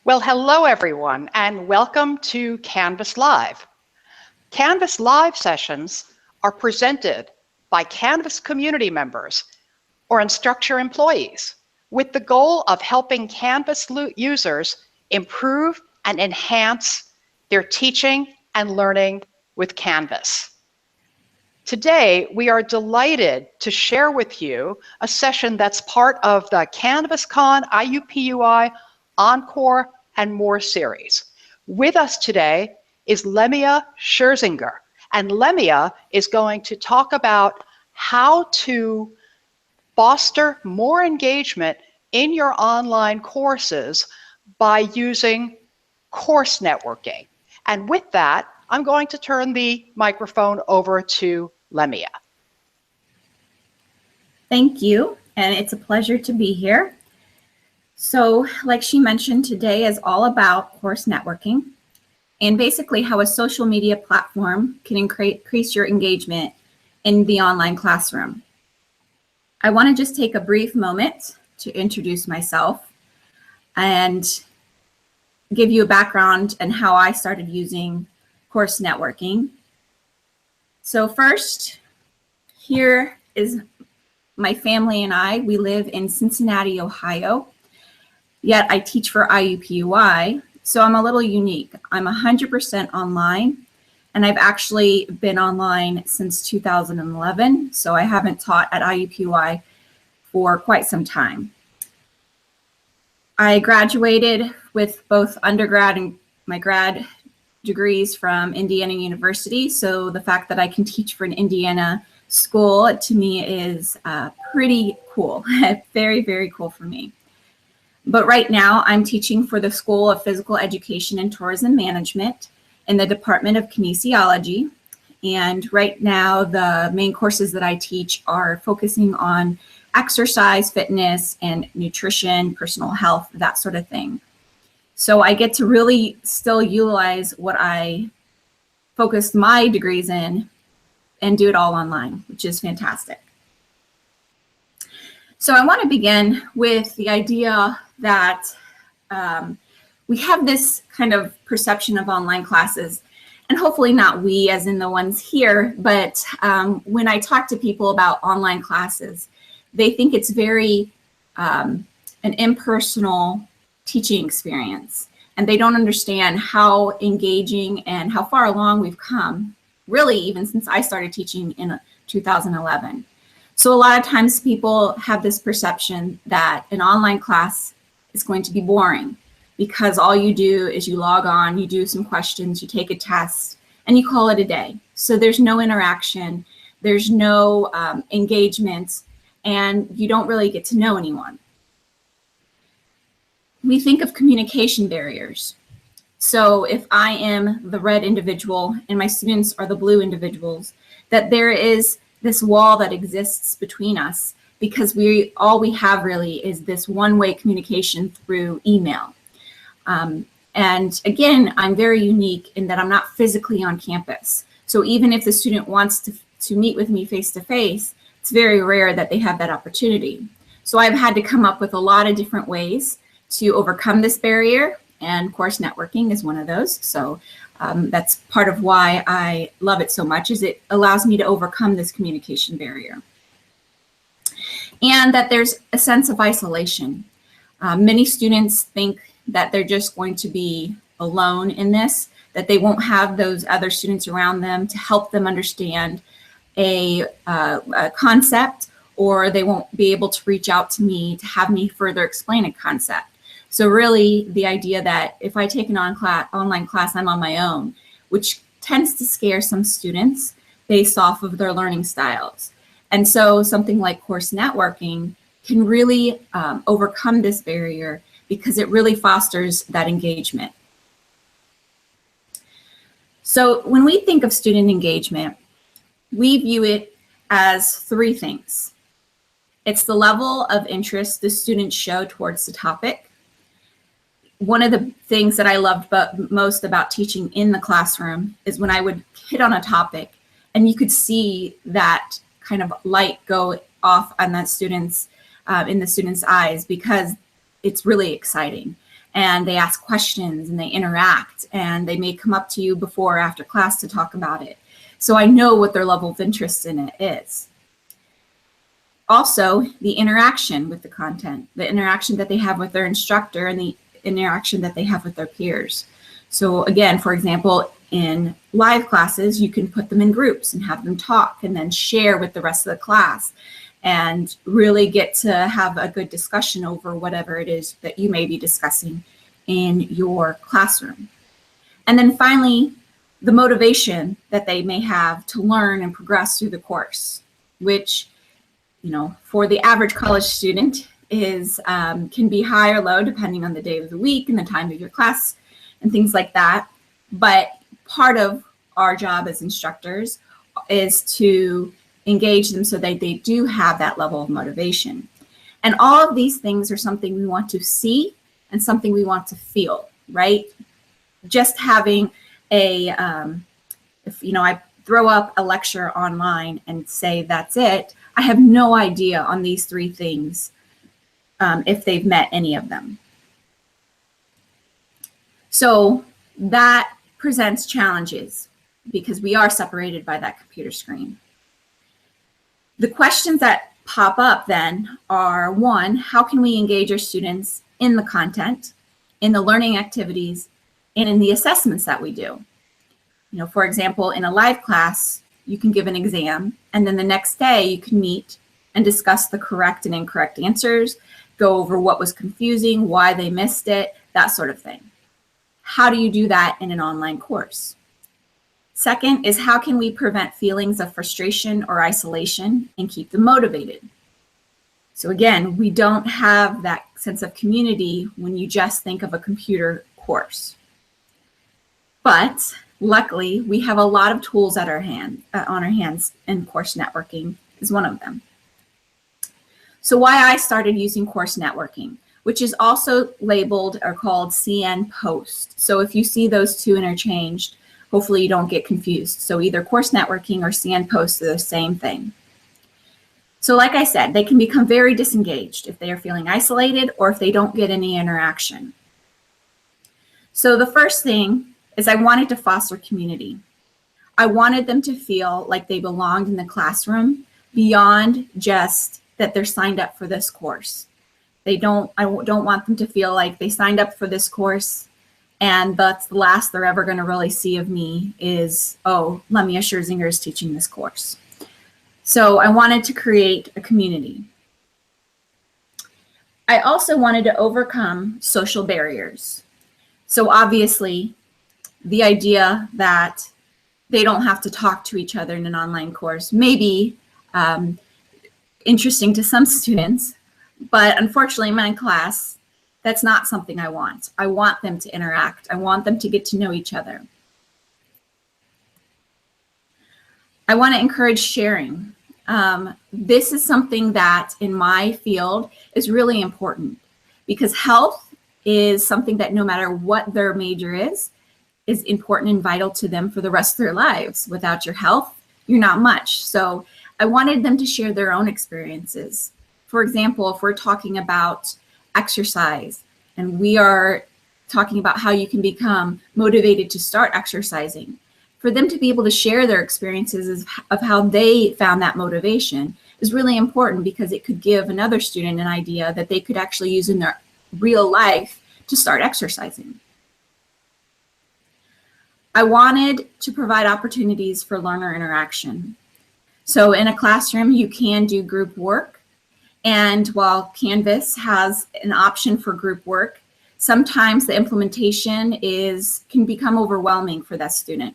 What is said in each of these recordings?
Well, hello everyone, and welcome to Canvas Live. Canvas Live sessions are presented by Canvas community members or Instructure employees with the goal of helping Canvas users improve and enhance their teaching and learning with Canvas. Today, we are delighted to share with you a session that's part of the CanvasCon IUPUI Encore and More series. With us today is Lemia Scherzinger, and Lemia is going to talk about how to foster more engagement in your online courses by using course networking. And with that, I'm going to turn the microphone over to Lemia. Thank you, and it's a pleasure to be here. So, like she mentioned, today is all about course networking and basically how a social media platform can increase your engagement in the online classroom. I want to just take a brief moment to introduce myself and give you a background on how I started using course networking. So first, here is my family and I. We live in Cincinnati, Ohio, yet I teach for IUPUI, so I'm a little unique. I'm 100% online, and I've actually been online since 2011, so I haven't taught at IUPUI for quite some time. I graduated with both undergrad and my grad degrees from Indiana University, so the fact that I can teach for an Indiana school to me is pretty cool. Very, very cool for me. But right now I'm teaching for the School of Physical Education and Tourism Management in the Department of Kinesiology. And right now the main courses that I teach are focusing on exercise, fitness, and nutrition, personal health, that sort of thing. So I get to really still utilize what I focused my degrees in and do it all online, which is fantastic. So I want to begin with the idea that we have this kind of perception of online classes, and hopefully not we as in the ones here, but when I talk to people about online classes, they think it's very an impersonal teaching experience, and they don't understand how engaging and how far along we've come, really even since I started teaching in 2011. So a lot of times people have this perception that an online class is going to be boring because all you do is you log on, you do some questions, you take a test, and you call it a day. So there's no interaction, there's no engagement, and you don't really get to know anyone. We think of communication barriers. So if I am the red individual and my students are the blue individuals, that there is this wall that exists between us because all we have really is this one-way communication through email. And again, I'm very unique in that I'm not physically on campus. So even if the student wants to meet with me face-to-face, it's very rare that they have that opportunity. So I've had to come up with a lot of different ways to overcome this barrier, and course networking is one of those. So that's part of why I love it so much, is it allows me to overcome this communication barrier. And that there's a sense of isolation. Many students think that they're just going to be alone in this, that they won't have those other students around them to help them understand a concept, or they won't be able to reach out to me to have me further explain a concept. So really the idea that if I take an online class, I'm on my own, which tends to scare some students based off of their learning styles. And so something like course networking can really overcome this barrier because it really fosters that engagement. So when we think of student engagement, we view it as three things. It's the level of interest the students show towards the topic. One of the things that I loved most about teaching in the classroom is when I would hit on a topic and you could see that kind of light go off on that student's, in the student's eyes, because it's really exciting. and they ask questions and they interact, and they may come up to you before or after class to talk about it. So I know what their level of interest in it is. Also, the interaction with the content, the interaction that they have with their instructor, and the interaction that they have with their peers. So again, for example, in live classes, you can put them in groups and have them talk and then share with the rest of the class and really get to have a good discussion over whatever it is that you may be discussing in your classroom. And then finally, the motivation that they may have to learn and progress through the course, which, you know, for the average college student is can be high or low depending on the day of the week and the time of your class and things like that. But part of our job as instructors is to engage them so that they do have that level of motivation. And all of these things are something we want to see and something we want to feel, right? Just having a, if you know, I throw up a lecture online and say that's it, I have no idea on these three things if they've met any of them. So that presents challenges because we are separated by that computer screen. The questions that pop up then are, one, how can we engage our students in the content, in the learning activities, and in the assessments that we do? You know, for example, in a live class, you can give an exam, and then the next day you can meet and discuss the correct and incorrect answers, go over what was confusing, why they missed it, that sort of thing. How do you do that in an online course? Second is, how can we prevent feelings of frustration or isolation and keep them motivated? So again, we don't have that sense of community when you just think of a computer course. But luckily, we have a lot of tools at our on our hands, and course networking is one of them. So why I started using course networking, which is also labeled or called CN Post. So if you see those two interchanged, hopefully you don't get confused. So either course networking or CN Post are the same thing. So like I said, they can become very disengaged if they are feeling isolated or if they don't get any interaction. So the first thing is I wanted to foster community. I wanted them to feel like they belonged in the classroom beyond just that they're signed up for this course. I don't want them to feel like they signed up for this course and that's the last they're ever going to really see of me is, oh, Lemia Scherzinger is teaching this course. So I wanted to create a community. I also wanted to overcome social barriers. So obviously, the idea that they don't have to talk to each other in an online course may be interesting to some students, but unfortunately in my class, that's not something I want. I want them to interact. I want them to get to know each other. I want to encourage sharing. This is something that in my field is really important because health is something that no matter what their major is important and vital to them for the rest of their lives. Without your health, you're not much. So I wanted them to share their own experiences. For example, if we're talking about exercise and we are talking about how you can become motivated to start exercising, for them to be able to share their experiences of how they found that motivation is really important because it could give another student an idea that they could actually use in their real life to start exercising. I wanted to provide opportunities for learner interaction. So in a classroom, you can do group work. And while Canvas has an option for group work, sometimes the implementation can become overwhelming for that student.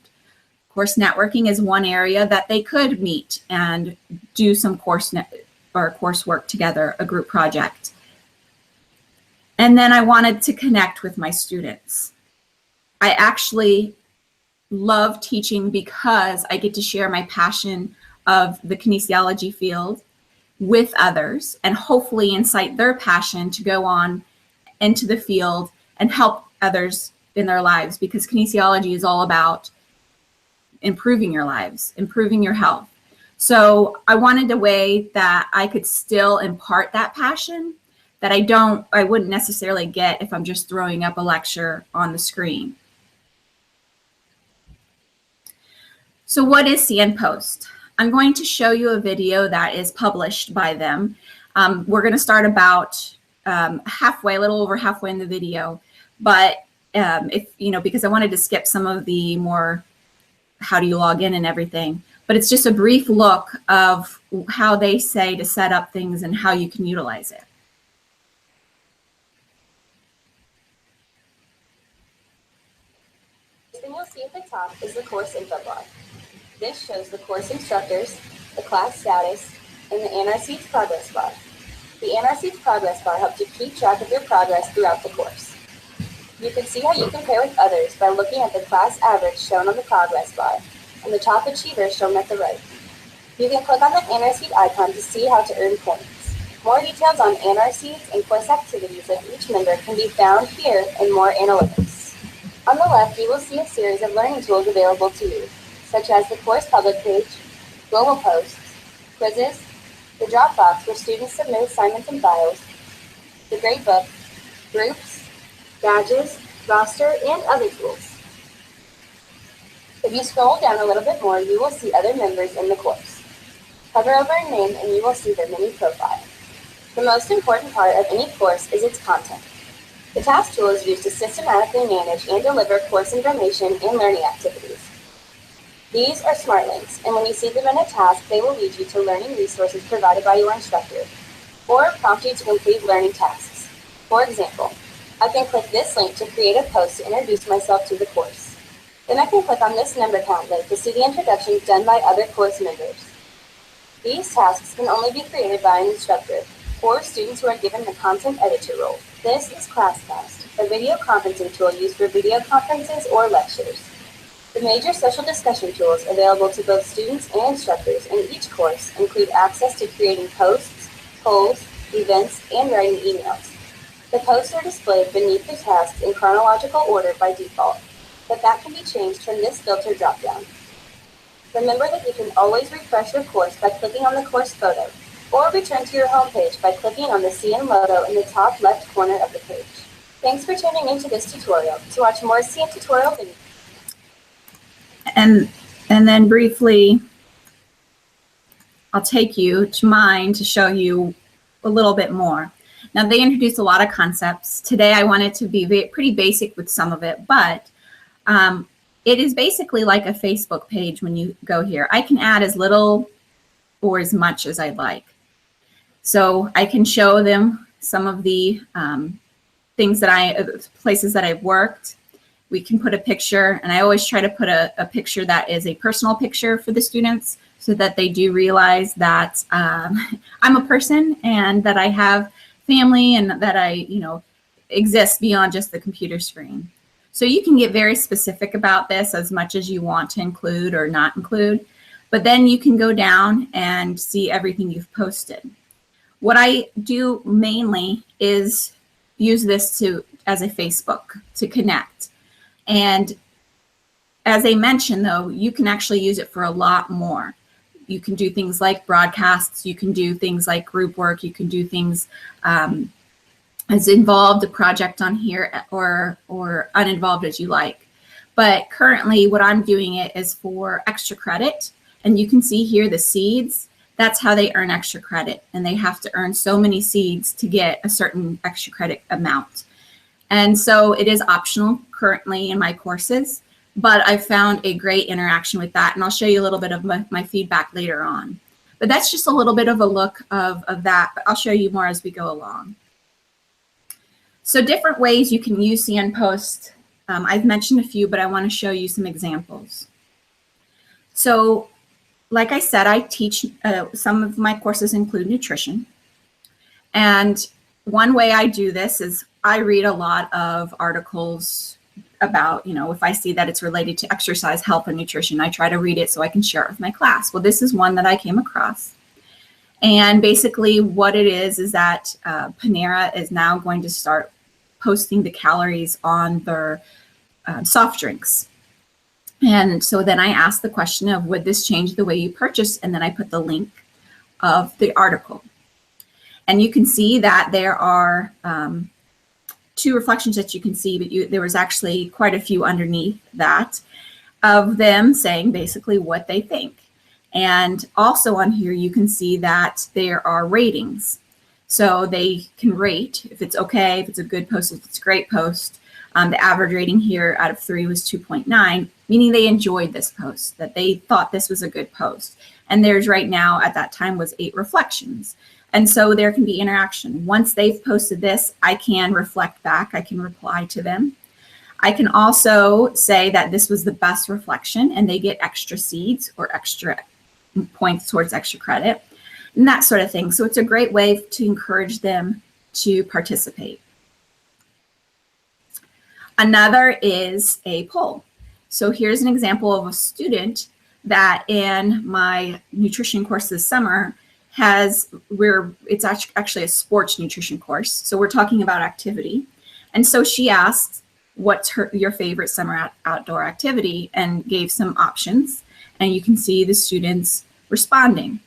Course networking is one area that they could meet and do some coursework together, a group project. And then I wanted to connect with my students. I actually love teaching because I get to share my passion of the kinesiology field with others and hopefully incite their passion to go on into the field and help others in their lives, because kinesiology is all about improving your lives, improving your health. So I wanted a way that I could still impart that passion, that I wouldn't necessarily get if I'm just throwing up a lecture on the screen. So what is CNPost? I'm going to show you a video that is published by them. We're going to start about halfway, a little over halfway in the video, but because I wanted to skip some of the more how do you log in and everything, but it's just a brief look of how they say to set up things and how you can utilize it. The thing you'll see at the top is the course info bar. This shows the course instructors, the class status, and the NRC's progress bar. The NRC's progress bar helps you keep track of your progress throughout the course. You can see how you compare with others by looking at the class average shown on the progress bar and the top achievers shown at the right. You can click on the NRC icon to see how to earn points. More details on NRCs and course activities of each member can be found here and more analytics. On the left, you will see a series of learning tools available to you, such as the course public page, global posts, quizzes, the Dropbox where students submit assignments and files, the gradebook, groups, badges, roster, and other tools. If you scroll down a little bit more, you will see other members in the course. Hover over a name and you will see their mini profile. The most important part of any course is its content. The task tool is used to systematically manage and deliver course information and learning activities. These are smart links, and when you see them in a task, they will lead you to learning resources provided by your instructor, or prompt you to complete learning tasks. For example, I can click this link to create a post to introduce myself to the course. Then I can click on this number count link to see the introductions done by other course members. These tasks can only be created by an instructor, or students who are given the content editor role. This is ClassCast, a video conferencing tool used for video conferences or lectures. The major social discussion tools available to both students and instructors in each course include access to creating posts, polls, events, and writing emails. The posts are displayed beneath the tasks in chronological order by default, but that can be changed from this filter dropdown. Remember that you can always refresh your course by clicking on the course photo, or return to your home page by clicking on the CN logo in the top left corner of the page. Thanks for tuning into this tutorial. To watch more CN tutorial videos, And then briefly, I'll take you to mine to show you a little bit more. Now, they introduced a lot of concepts. Today, I wanted to be pretty basic with some of it, but it is basically like a Facebook page when you go here. I can add as little or as much as I'd like. So I can show them some of the things that places that I've worked. We can put a picture, and I always try to put a picture that is a personal picture for the students so that they do realize that I'm a person and that I have family and that I, exist beyond just the computer screen. So you can get very specific about this as much as you want to include or not include, but then you can go down and see everything you've posted. What I do mainly is use this as a Facebook to connect. And as I mentioned, though, you can actually use it for a lot more. You can do things like broadcasts. You can do things like group work. You can do things as involved a project on here or uninvolved as you like. But currently, what I'm doing it is for extra credit. And you can see here the seeds. That's how they earn extra credit. And they have to earn so many seeds to get a certain extra credit amount. And so it is optional currently in my courses, but I found a great interaction with that. And I'll show you a little bit of my feedback later on. But that's just a little bit of a look of that, but I'll show you more as we go along. So different ways you can use CNPost. I've mentioned a few, but I want to show you some examples. So like I said, I teach, some of my courses include nutrition. And one way I do this is I read a lot of articles about, if I see that it's related to exercise, health, and nutrition, I try to read it so I can share it with my class. Well, this is one that I came across. And basically what it is that Panera is now going to start posting the calories on their soft drinks. And so then I asked the question of, would this change the way you purchase? And then I put the link of the article. And you can see that there are 2 reflections that you can see, but there was actually quite a few underneath that of them saying basically what they think. And also on here, you can see that there are ratings. So they can rate if it's okay, if it's a good post, if it's a great post. The average rating here out of 3 was 2.9, meaning they enjoyed this post, that they thought this was a good post. And there's right now at that time was 8 reflections. And so there can be interaction. Once they've posted this, I can reflect back. I can reply to them. I can also say that this was the best reflection and they get extra seeds or extra points towards extra credit and that sort of thing. So it's a great way to encourage them to participate. Another is a poll. So here's an example of a student that in my nutrition course this summer it's actually a sports nutrition course. So we're talking about activity. And so she asked, what's your favorite summer outdoor activity, and gave some options. And you can see the students responding.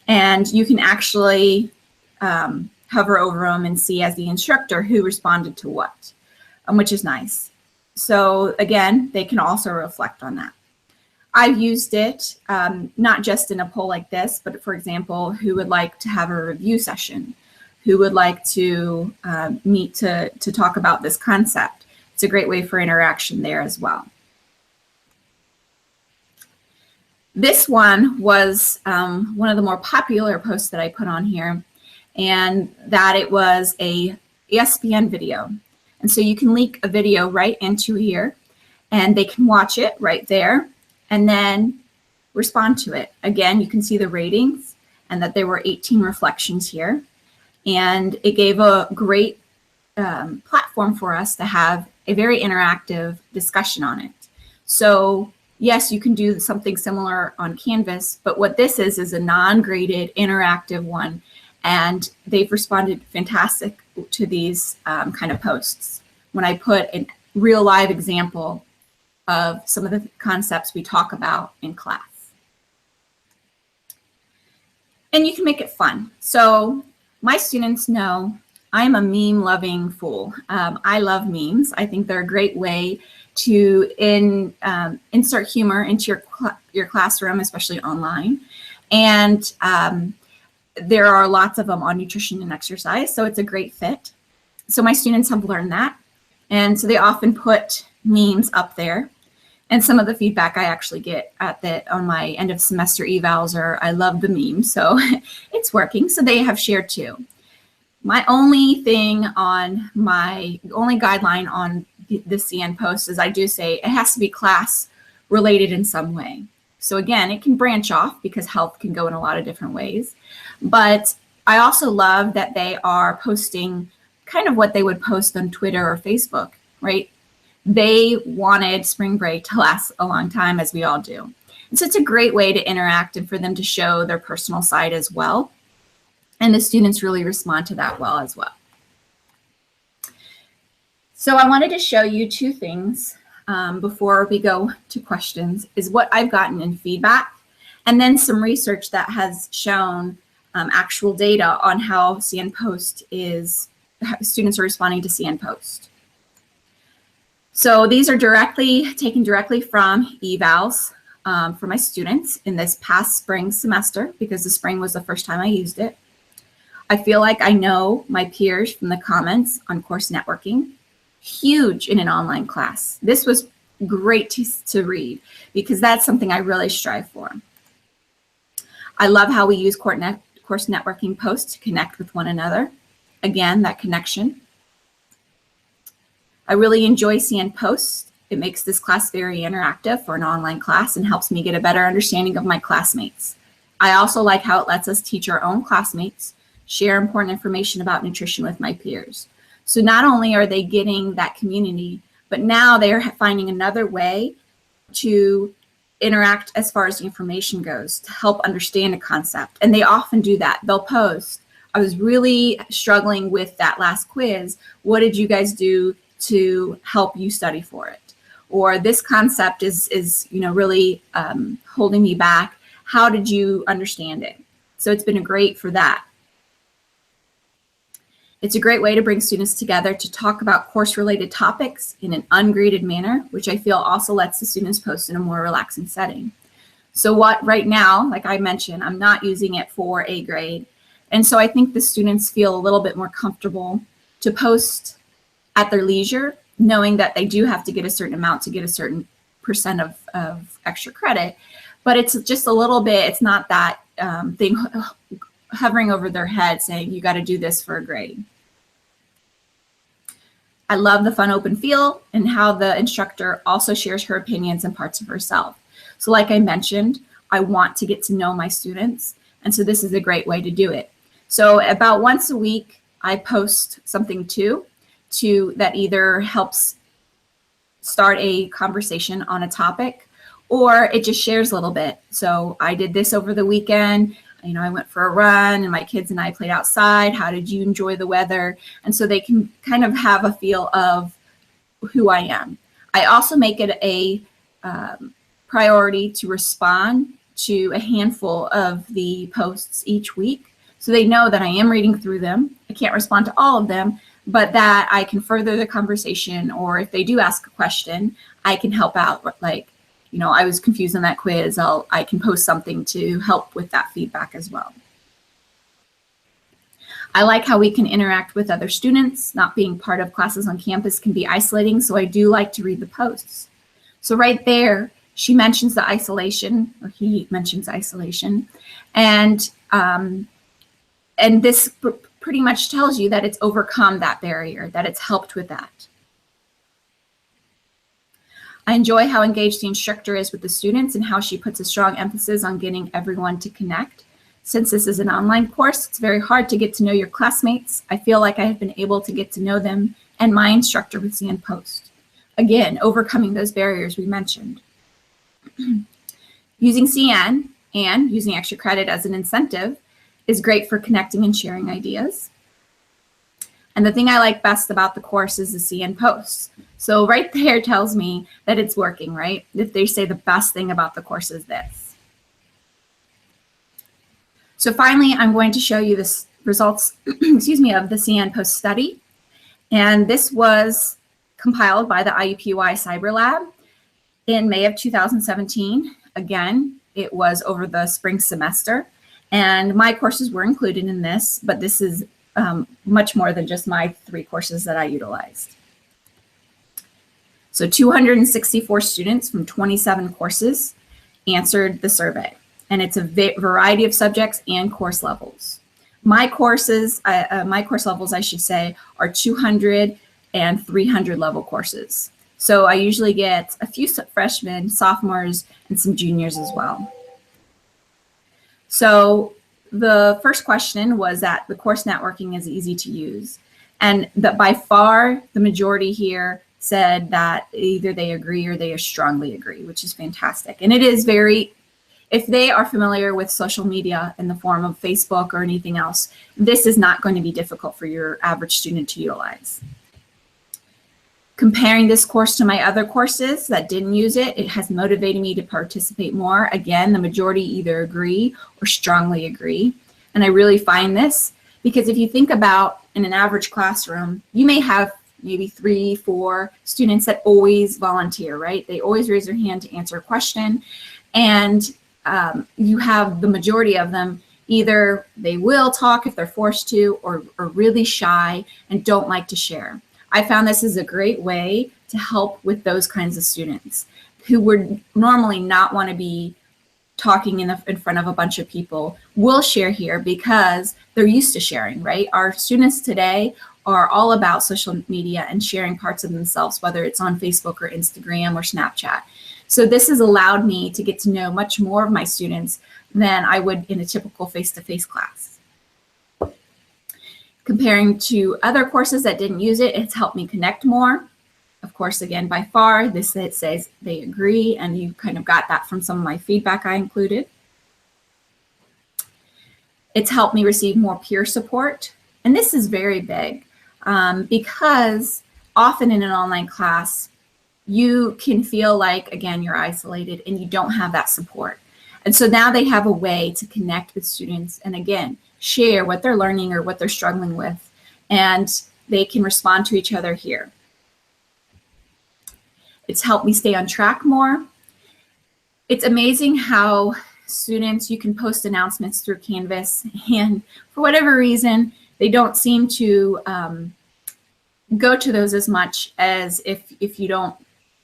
And you can actually hover over them and see as the instructor who responded to what, which is nice. So again, they can also reflect on that. I've used it not just in a poll like this, but for example, who would like to have a review session, who would like to meet to talk about this concept. It's a great way for interaction there as well. This one was one of the more popular posts that I put on here, and that it was a ESPN video. And so you can link a video right into here, and they can watch it right there and then respond to it. Again, you can see the ratings and that there were 18 reflections here. And it gave a great platform for us to have a very interactive discussion on it. So yes, you can do something similar on Canvas, but what this is a non-graded interactive one, and they've responded fantastic to these kind of posts. When I put a real live example of some of the concepts we talk about in class. And you can make it fun. So my students know I'm a meme-loving fool. I love memes. I think they're a great way to insert humor into your classroom, especially online. And there are lots of them on nutrition and exercise, so it's a great fit. So my students have learned that. And so they often put memes up there. And some of the feedback I actually get on my end of semester evals are, I love the meme, so it's working. So they have shared too. My only guideline on the CN post is I do say it has to be class related in some way. So again, it can branch off because health can go in a lot of different ways. But I also love that they are posting kind of what they would post on Twitter or Facebook, right? They wanted spring break to last a long time, as we all do. And so it's a great way to interact and for them to show their personal side as well. And the students really respond to that well as well. So I wanted to show you 2 things before we go to questions, is what I've gotten in feedback, and then some research that has shown actual data on how CN Post students are responding to CN Post. So these are taken directly from evals for my students in this past spring semester, because the spring was the first time I used it. I feel like I know my peers from the comments on CourseNetworking. Huge in an online class. This was great to read because that's something I really strive for. I love how we use CourseNetworking posts to connect with one another. Again, that connection. I really enjoy CN Posts. It makes this class very interactive for an online class and helps me get a better understanding of my classmates. I also like how it lets us teach our own classmates, share important information about nutrition with my peers. So not only are they getting that community, but now they're finding another way to interact as far as the information goes to help understand a concept. And they often do that. They'll post, I was really struggling with that last quiz. What did you guys do to help you study for it? Or this concept is really holding me back. How did you understand it? So it's been great for that. It's a great way to bring students together to talk about course-related topics in an ungraded manner, which I feel also lets the students post in a more relaxing setting. So what right now, like I mentioned, I'm not using it for a grade. And so I think the students feel a little bit more comfortable to post at their leisure, knowing that they do have to get a certain amount to get a certain percent of extra credit. But it's just a little bit, it's not that thing hovering over their head saying, you got to do this for a grade. I love the fun open feel and how the instructor also shares her opinions and parts of herself. So like I mentioned, I want to get to know my students. And so this is a great way to do it. So about once a week, I post something that either helps start a conversation on a topic, or it just shares a little bit. So I did this over the weekend. You know, I went for a run and my kids and I played outside. How did you enjoy the weather? And so they can kind of have a feel of who I am. I also make it a priority to respond to a handful of the posts each week, so they know that I am reading through them. I can't respond to all of them, but that I can further the conversation, or if they do ask a question, I can help out. Like, you know, I was confused on that quiz, I can post something to help with that feedback as well. I like how we can interact with other students. Not being part of classes on campus can be isolating, so I do like to read the posts. So right there, she mentions the isolation, or he mentions isolation, and this pretty much tells you that it's overcome that barrier, that it's helped with that. I enjoy how engaged the instructor is with the students and how she puts a strong emphasis on getting everyone to connect. Since this is an online course, it's very hard to get to know your classmates. I feel like I have been able to get to know them and my instructor with CN Post. Again, overcoming those barriers we mentioned. Using CN and using extra credit as an incentive is great for connecting and sharing ideas. And the thing I like best about the course is the CN posts. So right there tells me that it's working, right? If they say the best thing about the course is this. So finally, I'm going to show you the results, excuse me, of the CN post study. And this was compiled by the IUPUI Cyber Lab in May of 2017. Again, it was over the spring semester. And my courses were included in this, but this is much more than just my 3 courses that I utilized. So 264 students from 27 courses answered the survey, and it's a variety of subjects and course levels. My courses, my course levels, I should say, are 200 and 300 level courses. So I usually get a few freshmen, sophomores, and some juniors as well. So the first question was that the course networking is easy to use, and that by far the majority here said that either they agree or they strongly agree, which is fantastic. And it is very, if they are familiar with social media in the form of Facebook or anything else, this is not going to be difficult for your average student to utilize. Comparing this course to my other courses that didn't use it, it has motivated me to participate more. Again, the majority either agree or strongly agree. And I really find this because if you think about in an average classroom, you may have maybe 3, 4 students that always volunteer, right? They always raise their hand to answer a question. And you have the majority of them, either they will talk if they're forced to, or are really shy and don't like to share. I found this is a great way to help with those kinds of students who would normally not want to be talking in front of a bunch of people. Will share here because they're used to sharing, right? Our students today are all about social media and sharing parts of themselves, whether it's on Facebook or Instagram or Snapchat. So this has allowed me to get to know much more of my students than I would in a typical face-to-face class. Comparing to other courses that didn't use it, it's helped me connect more. Of course, again, by far, this it says they agree, and you kind of got that from some of my feedback I included. It's helped me receive more peer support, and this is very big because often in an online class, you can feel like, again, you're isolated and you don't have that support. And so now they have a way to connect with students and, again, share what they're learning or what they're struggling with and they can respond to each other here. It's helped me stay on track more. It's amazing how students, you can post announcements through Canvas, and for whatever reason, they don't seem to go to those as much as if you don't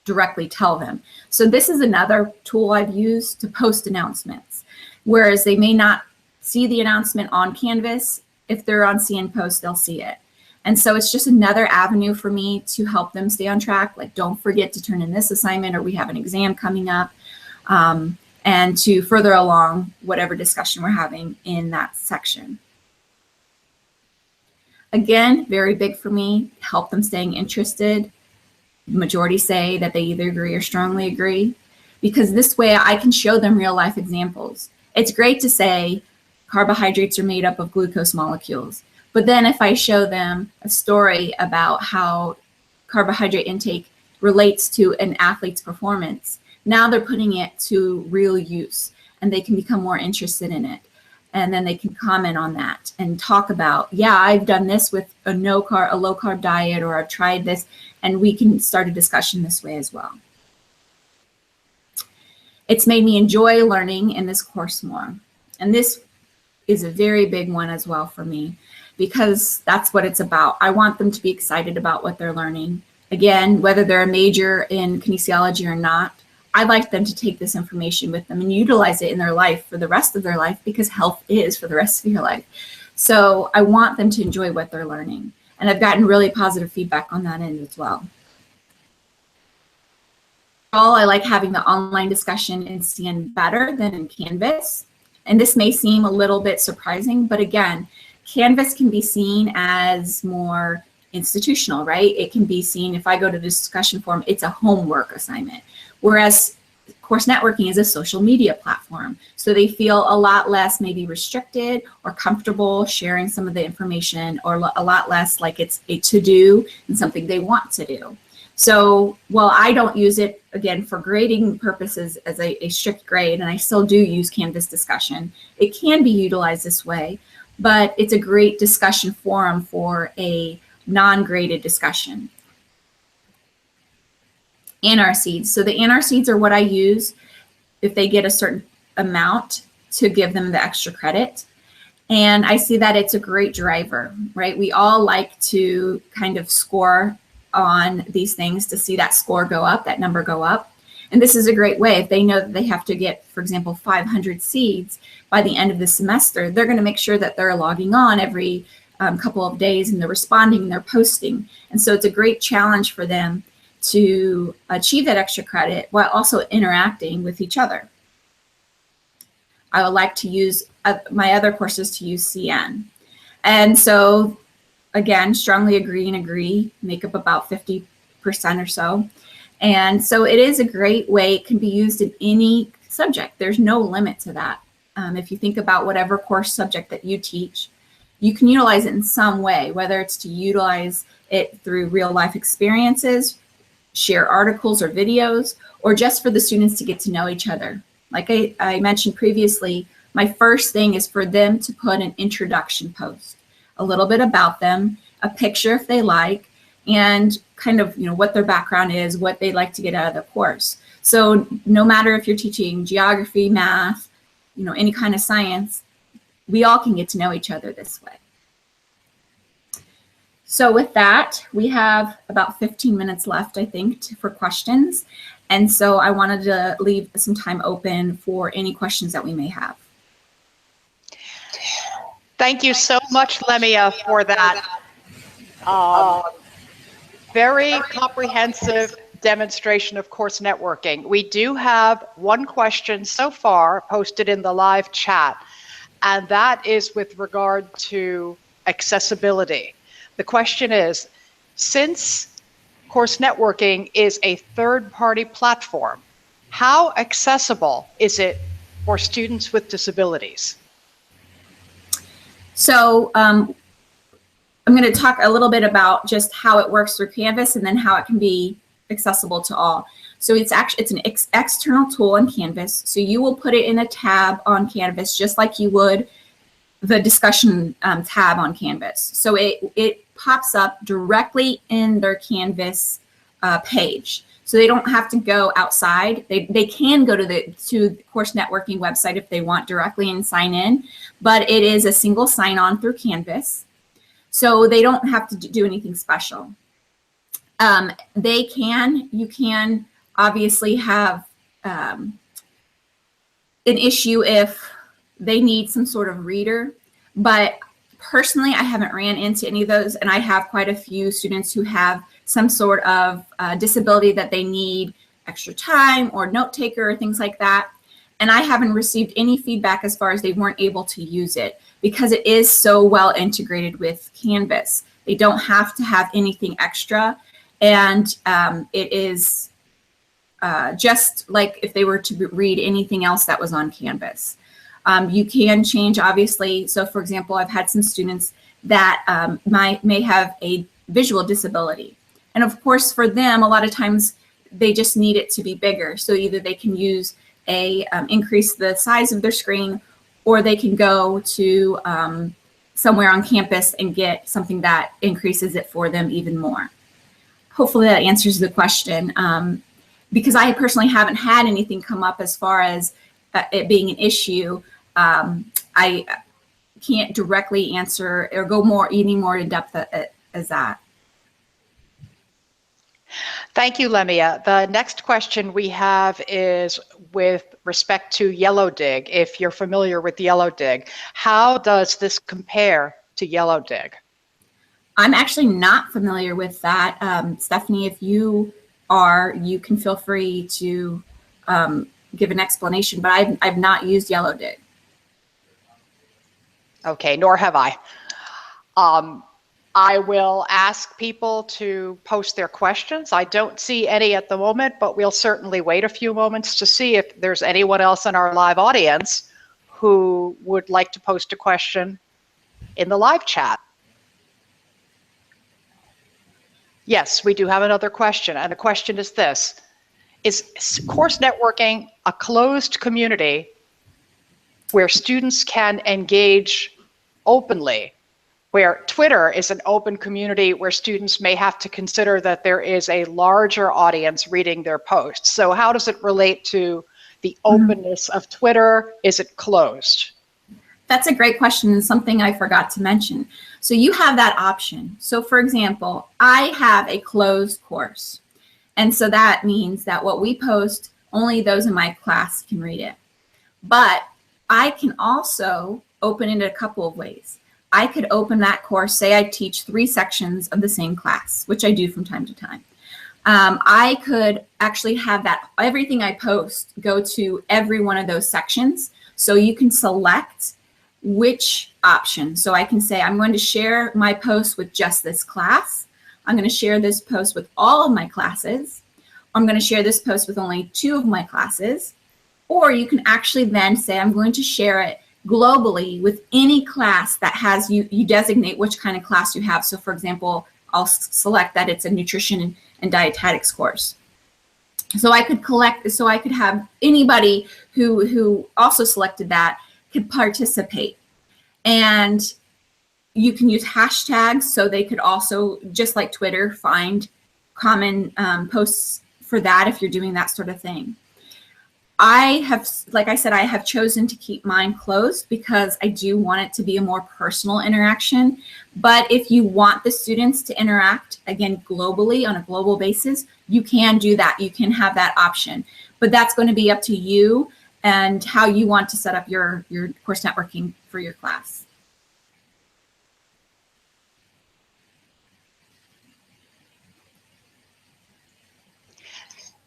directly tell them. So this is another tool I've used to post announcements, whereas they may not see the announcement on Canvas. If they're on CN Post, they'll see it. And so it's just another avenue for me to help them stay on track. Like, don't forget to turn in this assignment, or we have an exam coming up, and to further along whatever discussion we're having in that section. Again, very big for me, help them staying interested. Majority say that they either agree or strongly agree, because this way I can show them real life examples. It's great to say carbohydrates are made up of glucose molecules, but then if I show them a story about how carbohydrate intake relates to an athlete's performance, now they're putting it to real use and they can become more interested in it. And then they can comment on that and talk about, yeah, I've done this with a low carb diet, or I've tried this, and we can start a discussion this way as well. It's made me enjoy learning in this course more. And this is a very big one as well for me, because that's what it's about. I want them to be excited about what they're learning. Again, whether they're a major in kinesiology or not, I'd like them to take this information with them and utilize it in their life for the rest of their life, because health is for the rest of your life. So I want them to enjoy what they're learning. And I've gotten really positive feedback on that end as well. Overall, I like having the online discussion in CN better than in Canvas. And this may seem a little bit surprising, but again, Canvas can be seen as more institutional, right? It can be seen, if I go to the discussion forum, it's a homework assignment. Whereas Course Networking is a social media platform. So they feel a lot less maybe restricted or comfortable sharing some of the information, or a lot less like it's a to-do and something they want to do. So while I don't use it, again, for grading purposes as a strict grade, and I still do use Canvas discussion, it can be utilized this way, but it's a great discussion forum for a non-graded discussion. ANR seeds. So the ANR seeds are what I use if they get a certain amount to give them the extra credit. And I see that it's a great driver, right? We all like to kind of score on these things to see that score go up, that number go up. And this is a great way. If they know that they have to get, for example, 500 seeds by the end of the semester, they're going to make sure that they're logging on every couple of days, and they're responding and they're posting. And so it's a great challenge for them to achieve that extra credit while also interacting with each other. I would like to use my other courses to use CN. And so again, strongly agree, make up about 50% or so. And so it is a great way. It can be used in any subject. There's no limit to that. If you think about whatever course subject that you teach, you can utilize it in some way, whether it's to utilize it through real life experiences, share articles or videos, or just for the students to get to know each other. Like I mentioned previously, my first thing is for them to put an introduction post, a little bit about them, a picture if they like, and kind of, you know, what their background is, what they'd like to get out of the course. So no matter if you're teaching geography, math, you know, any kind of science, we all can get to know each other this way. So with that, we have about 15 minutes left, I think, for questions. And so I wanted to leave some time open for any questions that we may have. Thank you so much, Lemia, for that very comprehensive demonstration of course networking. We do have one question so far posted in the live chat, and that is with regard to accessibility. The question is, since course networking is a third-party platform, how accessible is it for students with disabilities? So I'm going to talk a little bit about just how it works through Canvas and then how it can be accessible to all. So it's an external tool in Canvas. So you will put it in a tab on Canvas just like you would the discussion tab on Canvas. So it pops up directly in their Canvas page. So they don't have to go outside. They can go to the Course Networking website if they want directly and sign in, but it is a single sign-on through Canvas. So they don't have to do anything special. You can obviously have an issue if they need some sort of reader, but personally, I haven't ran into any of those, and I have quite a few students who have some sort of disability that they need extra time or note taker or things like that. And I haven't received any feedback as far as they weren't able to use it because it is so well integrated with Canvas. They don't have to have anything extra. And it is just like if they were to read anything else that was on Canvas. You can change, obviously. So for example, I've had some students that may have a visual disability. And of course, for them, a lot of times they just need it to be bigger. So either they can use increase the size of their screen, or they can go to somewhere on campus and get something that increases it for them even more. Hopefully that answers the question. Because I personally haven't had anything come up as far as it being an issue. I can't directly answer or go any more in depth as that. Thank you, Lemia. The next question we have is with respect to Yellow Dig. If you're familiar with Yellow Dig, how does this compare to Yellow Dig? I'm actually not familiar with that. Stephanie, if you are, you can feel free to give an explanation, but I've not used Yellow Dig. Okay, nor have I. I will ask people to post their questions. I don't see any at the moment, but we'll certainly wait a few moments to see if there's anyone else in our live audience who would like to post a question in the live chat. Yes, we do have another question, and the question is this. Is course networking a closed community where students can engage openly, where Twitter is an open community where students may have to consider that there is a larger audience reading their posts? So how does it relate to the openness of Twitter? Is it closed? That's a great question and something I forgot to mention. So you have that option. So for example, I have a closed course. And so that means that what we post, only those in my class can read it. But I can also open it a couple of ways. I could open that course, say I teach 3 sections of the same class, which I do from time to time. I could actually have that, everything I post, go to every one of those sections. So you can select which option. So I can say, I'm going to share my post with just this class. I'm going to share this post with all of my classes. I'm going to share this post with only 2 of my classes. Or you can actually then say, I'm going to share it globally with any class that has, you designate which kind of class you have. So for example, I'll select that it's a nutrition and dietetics course. So I could have anybody who also selected that could participate. And you can use hashtags, so they could also, just like Twitter, find common posts for that if you're doing that sort of thing. I have, like I said, I have chosen to keep mine closed because I do want it to be a more personal interaction. But if you want the students to interact, again, globally, on a global basis, you can do that. You can have that option. But that's going to be up to you and how you want to set up your course networking for your class.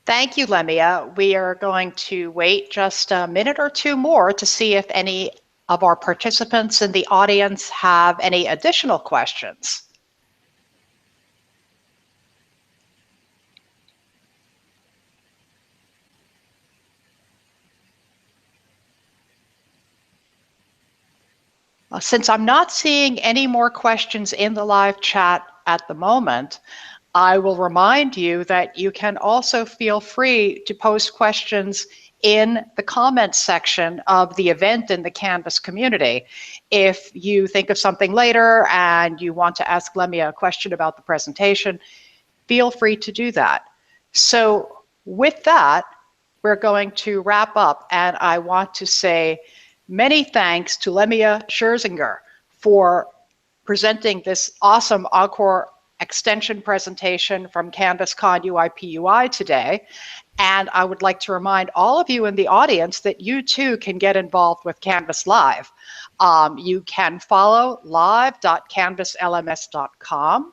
Thank you, Lemia. We are going to wait just a minute or 2 more to see if any of our participants in the audience have any additional questions. Since I'm not seeing any more questions in the live chat at the moment, I will remind you that you can also feel free to post questions in the comments section of the event in the Canvas community. If you think of something later and you want to ask Lemia a question about the presentation, feel free to do that. So with that, we're going to wrap up, and I want to say many thanks to Lemia Scherzinger for presenting this awesome Encore extension presentation from CanvasCon IUPUI today. And I would like to remind all of you in the audience that you too can get involved with Canvas Live. You can follow live.canvaslms.com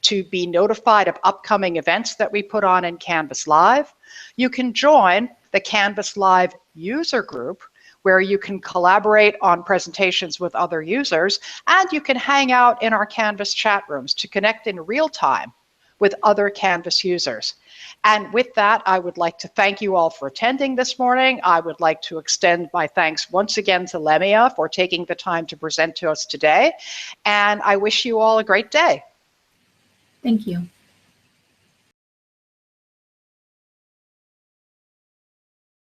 to be notified of upcoming events that we put on in Canvas Live. You can join the Canvas Live user group, where you can collaborate on presentations with other users, and you can hang out in our Canvas chat rooms to connect in real time with other Canvas users. And with that, I would like to thank you all for attending this morning. I would like to extend my thanks once again to Lemia for taking the time to present to us today. And I wish you all a great day. Thank you.